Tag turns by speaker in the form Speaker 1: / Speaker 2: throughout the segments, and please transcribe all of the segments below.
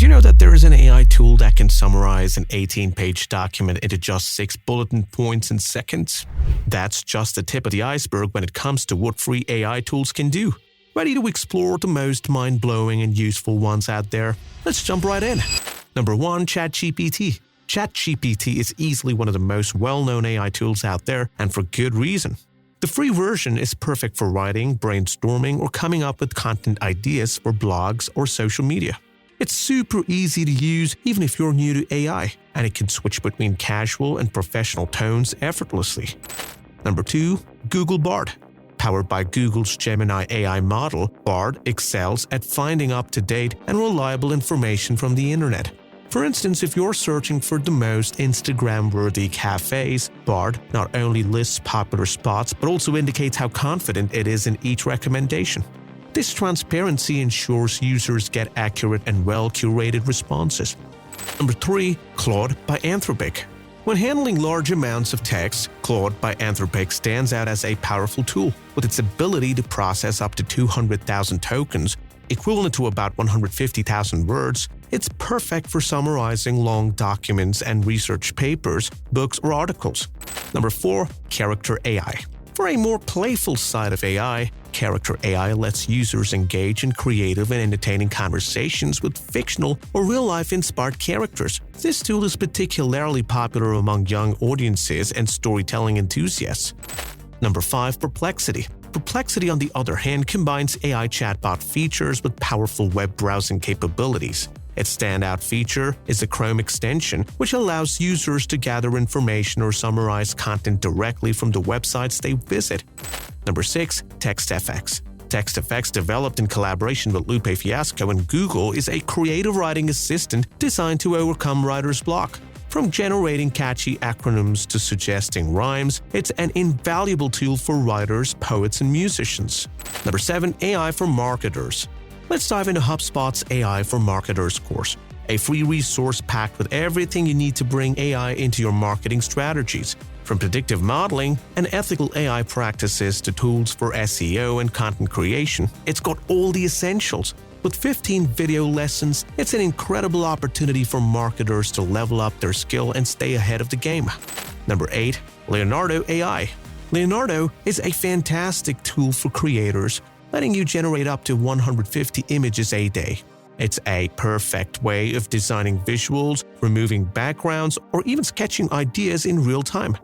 Speaker 1: Did you know that there is an AI tool that can summarize an 18-page document into just 6 bulletin points in seconds? That's just the tip of the iceberg when it comes to what free AI tools can do. Ready to explore the most mind-blowing and useful ones out there? Let's jump right in. Number 1. ChatGPT. ChatGPT is easily one of the most well-known AI tools out there, and for good reason. The free version is perfect for writing, brainstorming, or coming up with content ideas for blogs or social media. It's super easy to use even if you're new to AI, and it can switch between casual and professional tones effortlessly. Number 2. Google Bard. Powered by Google's Gemini AI model, Bard excels at finding up-to-date and reliable information from the internet. For instance, if you're searching for the most Instagram-worthy cafes, Bard not only lists popular spots but also indicates how confident it is in each recommendation. This transparency ensures users get accurate and well-curated responses. Number 3. Claude by Anthropic. When handling large amounts of text, Claude by Anthropic stands out as a powerful tool. With its ability to process up to 200,000 tokens, equivalent to about 150,000 words, it's perfect for summarizing long documents and research papers, books, or articles. Number 4. Character AI. For a more playful side of AI, Character AI lets users engage in creative and entertaining conversations with fictional or real-life inspired characters. This tool is particularly popular among young audiences and storytelling enthusiasts. Number 5. Perplexity. Perplexity, on the other hand, combines AI chatbot features with powerful web browsing capabilities. Its standout feature is the Chrome extension, which allows users to gather information or summarize content directly from the websites they visit. Number 6. TextFX. TextFX, developed in collaboration with Lupe Fiasco and Google, is a creative writing assistant designed to overcome writer's block. From generating catchy acronyms to suggesting rhymes, it's an invaluable tool for writers, poets, and musicians. Number 7. AI for marketers. Let's dive into HubSpot's AI for Marketers course, a free resource packed with everything you need to bring AI into your marketing strategies. From predictive modeling and ethical AI practices to tools for SEO and content creation, it's got all the essentials. With 15 video lessons, it's an incredible opportunity for marketers to level up their skill and stay ahead of the game. Number 8. Leonardo AI. Leonardo is a fantastic tool for creators, letting you generate up to 150 images a day. It's a perfect way of designing visuals, removing backgrounds, or even sketching ideas in real time.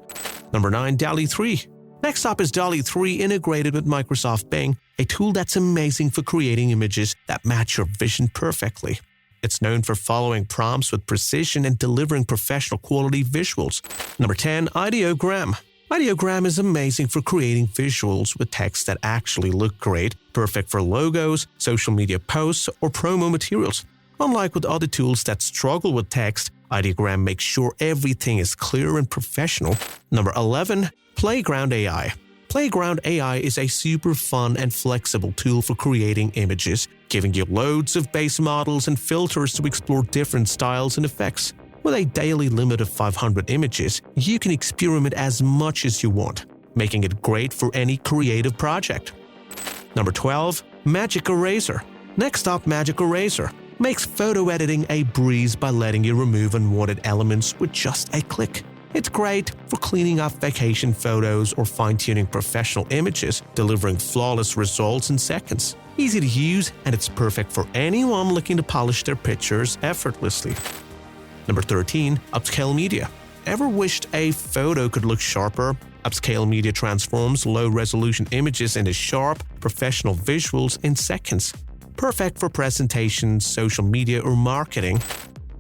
Speaker 1: Number 9. DALL-E 3. Next up is DALL-E 3 integrated with Microsoft Bing, a tool that's amazing for creating images that match your vision perfectly. It's known for following prompts with precision and delivering professional quality visuals. Number 10. Ideogram. Ideogram is amazing for creating visuals with text that actually look great, perfect for logos, social media posts, or promo materials. Unlike with other tools that struggle with text, Ideogram makes sure everything is clear and professional. Number 11. Playground AI. Playground AI is a super fun and flexible tool for creating images, giving you loads of base models and filters to explore different styles and effects. With a daily limit of 500 images, you can experiment as much as you want, making it great for any creative project. Number 12. Magic Eraser. Next up, Magic Eraser makes photo editing a breeze by letting you remove unwanted elements with just a click. It's great for cleaning up vacation photos or fine-tuning professional images, delivering flawless results in seconds. Easy to use, and it's perfect for anyone looking to polish their pictures effortlessly. Number 13. Upscale Media. Ever wished a photo could look sharper? Upscale Media transforms low-resolution images into sharp, professional visuals in seconds. Perfect for presentations, social media, or marketing.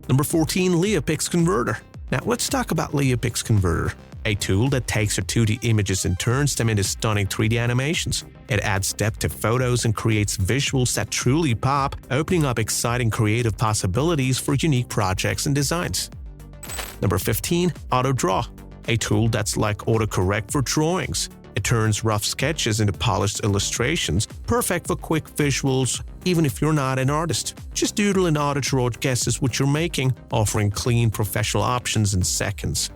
Speaker 1: Number 14. Leopix Converter. Now let's talk about Leopix Converter, a tool that takes your 2D images and turns them into stunning 3D animations. It adds depth to photos and creates visuals that truly pop, opening up exciting creative possibilities for unique projects and designs. Number 15. AutoDraw, a tool that's like autocorrect for drawings. It turns rough sketches into polished illustrations, perfect for quick visuals even if you're not an artist. Just doodle and AutoDraw guesses what you're making, offering clean professional options in seconds.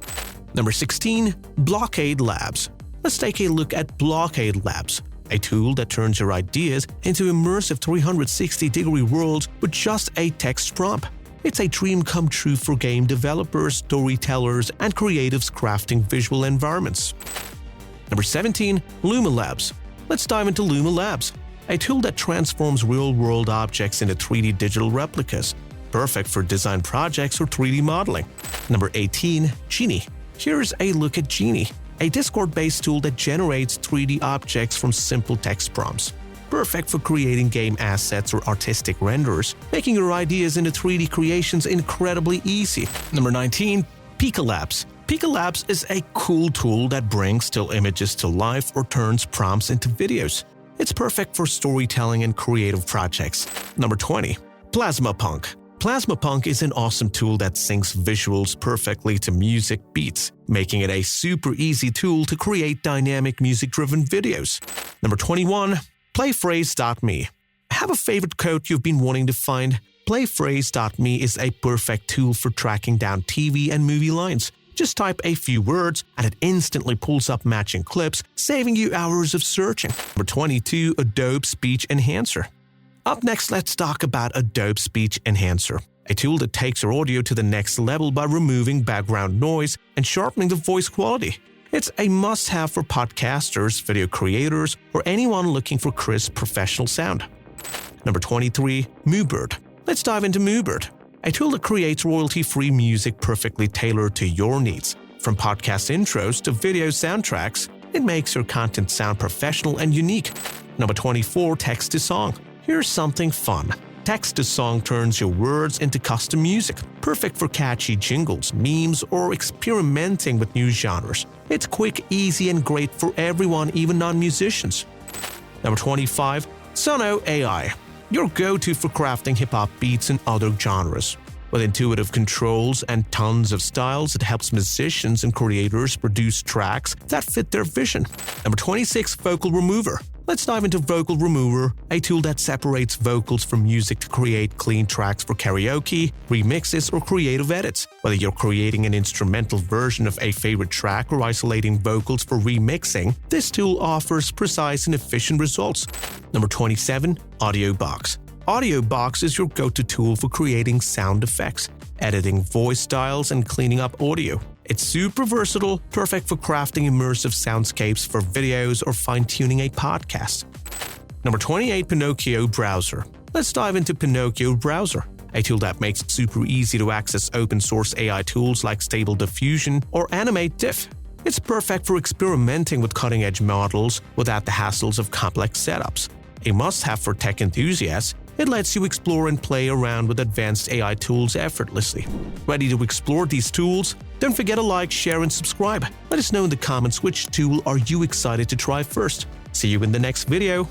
Speaker 1: Number 16. Blockade Labs. Let's take a look at Blockade Labs, a tool that turns your ideas into immersive 360-degree worlds with just a text prompt. It's a dream come true for game developers, storytellers, and creatives crafting visual environments. Number 17. Luma Labs. Let's dive into Luma Labs, a tool that transforms real-world objects into 3D digital replicas, perfect for design projects or 3D modeling. Number 18. Genie. Here's a look at Genie, a Discord-based tool that generates 3D objects from simple text prompts. Perfect for creating game assets or artistic renders, making your ideas into 3D creations incredibly easy. Number 19. Pika Labs. Pika Labs is a cool tool that brings still images to life or turns prompts into videos. It's perfect for storytelling and creative projects. Number 20. Plasmapunk. Plasmapunk is an awesome tool that syncs visuals perfectly to music beats, making it a super easy tool to create dynamic music-driven videos. Number 21. Playphrase.me. Have a favorite code you've been wanting to find? Playphrase.me is a perfect tool for tracking down TV and movie lines. Just type a few words and it instantly pulls up matching clips, saving you hours of searching. Number 22. Adobe Speech Enhancer. Up next, let's talk about Adobe Speech Enhancer, a tool that takes your audio to the next level by removing background noise and sharpening the voice quality. It's a must-have for podcasters, video creators, or anyone looking for crisp professional sound. Number 23. MooBird. Let's dive into MooBird, a tool that creates royalty-free music perfectly tailored to your needs. From podcast intros to video soundtracks, it makes your content sound professional and unique. Number 24. Text-to-Song. Here's something fun. Text-to-Song turns your words into custom music, perfect for catchy jingles, memes, or experimenting with new genres. It's quick, easy, and great for everyone, even non-musicians. Number 25. Sono AI. Your go-to for crafting hip-hop beats and other genres. With intuitive controls and tons of styles, it helps musicians and creators produce tracks that fit their vision. Number 26. Vocal Remover. Let's dive into Vocal Remover, a tool that separates vocals from music to create clean tracks for karaoke, remixes, or creative edits. Whether you're creating an instrumental version of a favorite track or isolating vocals for remixing, this tool offers precise and efficient results. Number 27. AudioBox. AudioBox is your go-to tool for creating sound effects, editing voice styles, and cleaning up audio. It's super versatile, perfect for crafting immersive soundscapes for videos or fine-tuning a podcast. Number 28. Pinocchio Browser. Let's dive into Pinocchio Browser, a tool that makes it super easy to access open-source AI tools like Stable Diffusion or Animate Diff. It's perfect for experimenting with cutting-edge models without the hassles of complex setups. A must-have for tech enthusiasts, it lets you explore and play around with advanced AI tools effortlessly. Ready to explore these tools? Don't forget to like, share, and subscribe. Let us know in the comments which tool are you excited to try first. See you in the next video.